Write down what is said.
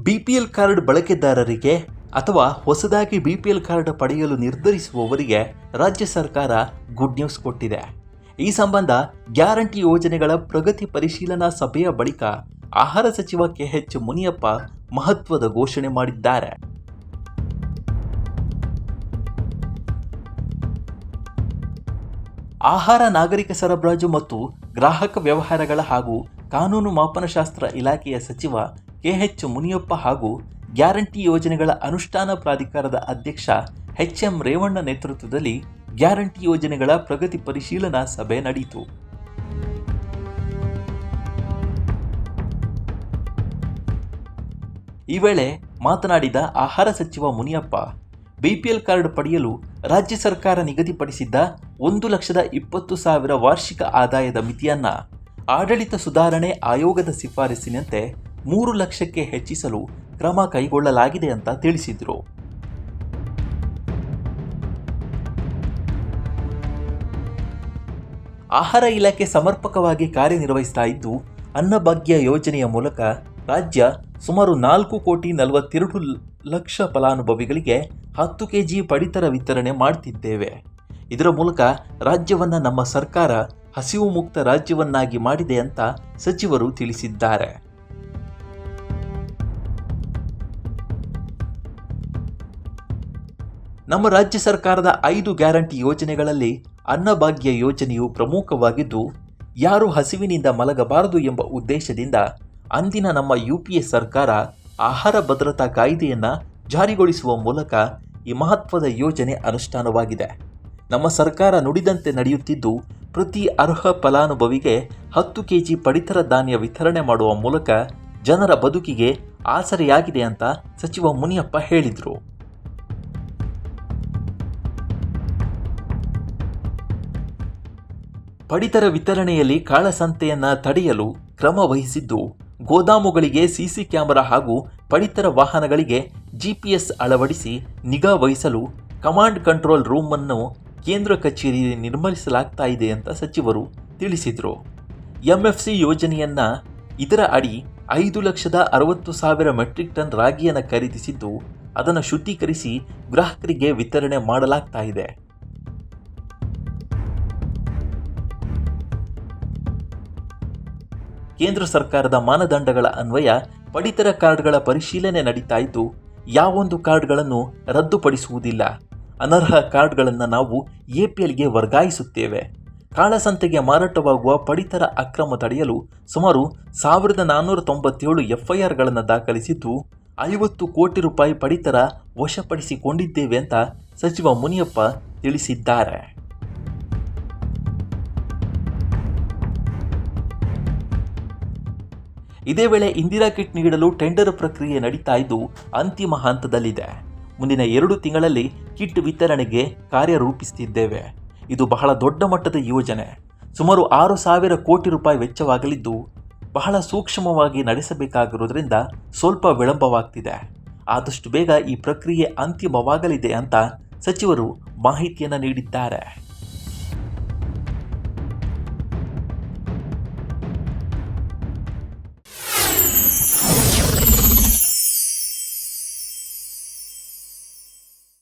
BPL card ಬಳಕೆದಾರರಿಗೆ ಅಥವಾ ಹೊಸದಾಗಿ ಬಿಪಿಎಲ್ ಕಾರ್ಡ್ ಪಡೆಯಲು ನಿರ್ಧರಿಸುವವರಿಗೆ ರಾಜ್ಯ ಸರ್ಕಾರ ಗುಡ್ ನ್ಯೂಸ್ ಕೊಟ್ಟಿದೆ. ಈ ಸಂಬಂಧ ಗ್ಯಾರಂಟಿ ಯೋಜನೆಗಳ ಪ್ರಗತಿ ಪರಿಶೀಲನಾ ಸಭೆಯ ಬಳಿಕ ಆಹಾರ ಸಚಿವ ಕೆಎಚ್ ಮುನಿಯಪ್ಪ ಮಹತ್ವದ ಘೋಷಣೆ ಮಾಡಿದ್ದಾರೆ. ಆಹಾರ, ನಾಗರಿಕ ಸರಬರಾಜು ಮತ್ತು ಗ್ರಾಹಕ ವ್ಯವಹಾರಗಳ ಹಾಗೂ ಕಾನೂನು ಮಾಪನಶಾಸ್ತ್ರ ಇಲಾಖೆಯ ಸಚಿವ ಕೆಎಚ್ ಮುನಿಯಪ್ಪ ಹಾಗೂ ಗ್ಯಾರಂಟಿ ಯೋಜನೆಗಳ ಅನುಷ್ಠಾನ ಪ್ರಾಧಿಕಾರದ ಅಧ್ಯಕ್ಷ ಎಚ್ಎಂ ರೇವಣ್ಣ ನೇತೃತ್ವದಲ್ಲಿ ಗ್ಯಾರಂಟಿ ಯೋಜನೆಗಳ ಪ್ರಗತಿ ಪರಿಶೀಲನಾ ಸಭೆ ನಡೆಯಿತು. ಈ ವೇಳೆ ಮಾತನಾಡಿದ ಆಹಾರ ಸಚಿವ ಮುನಿಯಪ್ಪ, ಬಿಪಿಎಲ್ ಕಾರ್ಡ್ ಪಡೆಯಲು ರಾಜ್ಯ ಸರ್ಕಾರ ನಿಗದಿಪಡಿಸಿದ್ದ 1,20,000 ವಾರ್ಷಿಕ ಆದಾಯದ ಮಿತಿಯನ್ನ ಆಡಳಿತ ಸುಧಾರಣೆ ಆಯೋಗದ ಶಿಫಾರಸಿನಂತೆ 3 ಲಕ್ಷಕ್ಕೆ ಹೆಚ್ಚಿಸಲು ಕ್ರಮ ಕೈಗೊಳ್ಳಲಾಗಿದೆ ಅಂತ ತಿಳಿಸಿದರು. ಆಹಾರ ಇಲಾಖೆ ಸಮರ್ಪಕವಾಗಿ ಕಾರ್ಯನಿರ್ವಹಿಸ್ತಾ ಇದ್ದು, ಅನ್ನಭಾಗ್ಯ ಯೋಜನೆಯ ಮೂಲಕ ರಾಜ್ಯ ಸುಮಾರು 4,42,00,000 ಫಲಾನುಭವಿಗಳಿಗೆ 10 ಕೆಜಿ ಪಡಿತರ ವಿತರಣೆ ಮಾಡುತ್ತಿದ್ದೇವೆ. ಇದರ ಮೂಲಕ ರಾಜ್ಯವನ್ನು ನಮ್ಮ ಸರ್ಕಾರ ಹಸಿವು ಮುಕ್ತ ರಾಜ್ಯವನ್ನಾಗಿ ಮಾಡಿದೆ ಅಂತ ಸಚಿವರು ತಿಳಿಸಿದ್ದಾರೆ. ನಮ್ಮ ರಾಜ್ಯ ಸರ್ಕಾರದ 5 ಗ್ಯಾರಂಟಿ ಯೋಜನೆಗಳಲ್ಲಿ ಅನ್ನಭಾಗ್ಯ ಯೋಜನೆಯು ಪ್ರಮುಖವಾಗಿದ್ದು, ಯಾರು ಹಸಿವಿನಿಂದ ಮಲಗಬಾರದು ಎಂಬ ಉದ್ದೇಶದಿಂದ ಅಂದಿನ ನಮ್ಮ ಯುಪಿಎ ಸರ್ಕಾರ ಆಹಾರ ಭದ್ರತಾ ಕಾಯ್ದೆಯನ್ನು ಜಾರಿಗೊಳಿಸುವ ಮೂಲಕ ಈ ಮಹತ್ವದ ಯೋಜನೆ ಅನುಷ್ಠಾನವಾಗಿದೆ. ನಮ್ಮ ಸರ್ಕಾರ ನುಡಿದಂತೆ ನಡೆಯುತ್ತಿದ್ದು, ಪ್ರತಿ ಅರ್ಹ ಫಲಾನುಭವಿಗೆ 10 ಕೆಜಿ ಪಡಿತರ ಧಾನ್ಯ ವಿತರಣೆ ಮಾಡುವ ಮೂಲಕ ಜನರ ಬದುಕಿಗೆ ಆಸರೆಯಾಗಿದೆ ಅಂತ ಸಚಿವ ಮುನಿಯಪ್ಪ ಹೇಳಿದರು. ಪಡಿತರ ವಿತರಣೆಯಲ್ಲಿ ಕಾಳಸಂತೆಯನ್ನು ತಡೆಯಲು ಕ್ರಮ ವಹಿಸಿದ್ದು, ಗೋದಾಮುಗಳಿಗೆ ಸಿಸಿ ಕ್ಯಾಮೆರಾ ಹಾಗೂ ಪಡಿತರ ವಾಹನಗಳಿಗೆ ಜಿಪಿಎಸ್ ಅಳವಡಿಸಿ ನಿಗಾ ವಹಿಸಲು ಕಮಾಂಡ್ ಕಂಟ್ರೋಲ್ ರೂಮ್ ಅನ್ನು ಕೇಂದ್ರ ಕಚೇರಿ ನಿರ್ಮಿಸಲಾಗ್ತಾ ಇದೆ ಅಂತ ಸಚಿವರು ತಿಳಿಸಿದರು. ಎಂಎಫ್ಸಿ ಯೋಜನೆಯನ್ನ ಇದರ ಅಡಿ 5,60,000 ಮೆಟ್ರಿಕ್ ಟನ್ ರಾಗಿಯನ್ನು ಖರೀದಿಸಿದ್ದು, ಅದನ್ನು ಶುದ್ಧೀಕರಿಸಿ ಗ್ರಾಹಕರಿಗೆ ವಿತರಣೆ ಮಾಡಲಾಗ್ತಾ ಇದೆ. ಕೇಂದ್ರ ಸರ್ಕಾರದ ಮಾನದಂಡಗಳ ಅನ್ವಯ ಪಡಿತರ ಕಾರ್ಡ್ಗಳ ಪರಿಶೀಲನೆ ನಡೀತಾ ಇದ್ದು, ಯಾವೊಂದು ಕಾರ್ಡ್ಗಳನ್ನು ರದ್ದುಪಡಿಸುವುದಿಲ್ಲ. ಅನರ್ಹ ಕಾರ್ಡ್ಗಳನ್ನು ನಾವು ಎಪಿಎಲ್ಗೆ ವರ್ಗಾಯಿಸುತ್ತೇವೆ. ಕಾಳಸಂತೆಗೆ ಮಾರಾಟವಾಗುವ ಪಡಿತರ ಅಕ್ರಮ ತಡೆಯಲು ಸುಮಾರು 1,497 ಎಫ್ಐಆರ್ಗಳನ್ನು ದಾಖಲಿಸಿದ್ದು, 50 ಕೋಟಿ ರೂಪಾಯಿ ಪಡಿತರ ವಶಪಡಿಸಿಕೊಂಡಿದ್ದೇವೆ ಅಂತ ಸಚಿವ ಮುನಿಯಪ್ಪ ತಿಳಿಸಿದ್ದಾರೆ. ಇದೇ ವೇಳೆ ಇಂದಿರಾ ಕಿಟ್ ನೀಡಲು ಟೆಂಡರ್ ಪ್ರಕ್ರಿಯೆ ನಡೀತಾ ಇದ್ದು, ಅಂತಿಮ ಹಂತದಲ್ಲಿದೆ. ಮುಂದಿನ 2 ತಿಂಗಳಲ್ಲಿ ಕಿಟ್ ವಿತರಣೆಗೆ ಕಾರ್ಯರೂಪಿಸುತ್ತಿದ್ದೇವೆ. ಇದು ಬಹಳ ದೊಡ್ಡ ಮಟ್ಟದ ಯೋಜನೆ. ಸುಮಾರು 6,000 ಕೋಟಿ ರೂಪಾಯಿ ವೆಚ್ಚವಾಗಲಿದ್ದು, ಬಹಳ ಸೂಕ್ಷ್ಮವಾಗಿ ನಡೆಸಬೇಕಾಗಿರುವುದರಿಂದ ಸ್ವಲ್ಪ ವಿಳಂಬವಾಗ್ತಿದೆ. ಆದಷ್ಟು ಬೇಗ ಈ ಪ್ರಕ್ರಿಯೆ ಅಂತಿಮವಾಗಲಿದೆ ಅಂತ ಸಚಿವರು ಮಾಹಿತಿಯನ್ನು ನೀಡಿದ್ದಾರೆ.